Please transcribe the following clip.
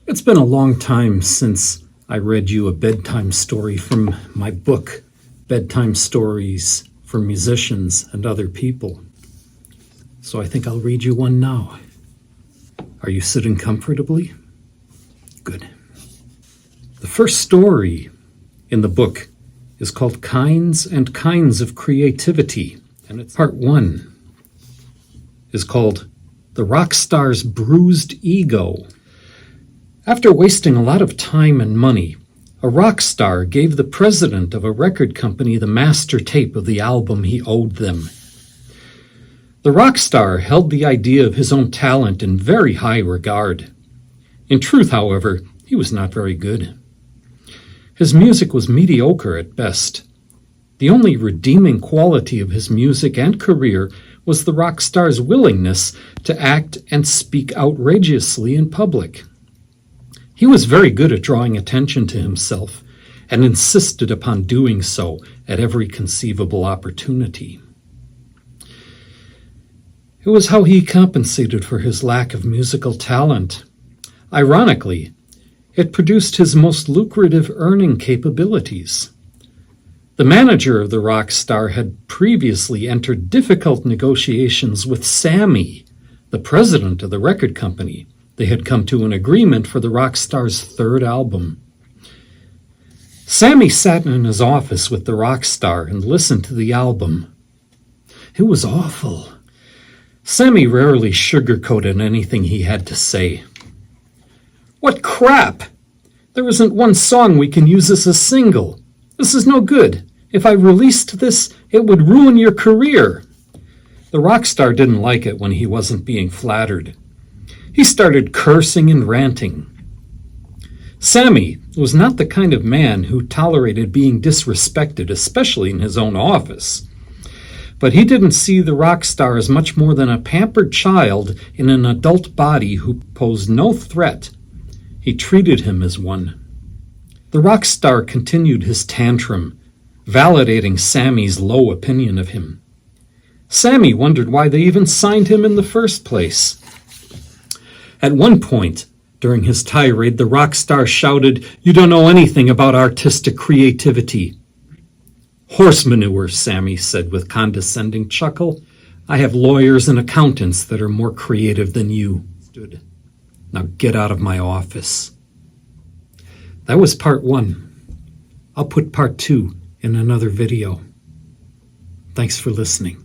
It's been a long time since I read you a bedtime story from my book, Bedtime Stories for Musicians and Other People. So I think I'll read you one now. Are you sitting comfortably? Good. The first story in the book is called Kinds and Kinds of Creativity, and it's part 1 is called The Rock Star's Bruised Ego. After wasting a lot of time and money, a rock star gave the president of a record company the master tape of the album he owed them. The rock star held the idea of his own talent in very high regard. In truth, however, he was not very good. His music was mediocre at best. The only redeeming quality of his music and career was the rock star's willingness to act and speak outrageously in public. He was very good at drawing attention to himself and insisted upon doing so at every conceivable opportunity. It was how he compensated for his lack of musical talent. Ironically, it produced his most lucrative earning capabilities. The manager of the rock star had previously entered difficult negotiations with Sammy, the president of the record company. They had come to an agreement for the rock star's third album. Sammy sat in his office with the rock star and listened to the album. It was awful. Sammy rarely sugarcoated anything he had to say. "What crap! There isn't one song we can use as a single. This is no good. If I released this, it would ruin your career." The rock star didn't like it when he wasn't being flattered. He started cursing and ranting. Sammy was not the kind of man who tolerated being disrespected, especially in his own office. But he didn't see the rock star as much more than a pampered child in an adult body who posed no threat. He treated him as one. The rock star continued his tantrum, validating Sammy's low opinion of him. Sammy wondered why they even signed him in the first place. At one point, during his tirade, the rock star shouted, "You don't know anything about artistic creativity." "Horse manure," Sammy said with condescending chuckle. "I have lawyers and accountants that are more creative than you." Now get out of my office. That was part 1. I'll put part 2 in another video. Thanks for listening.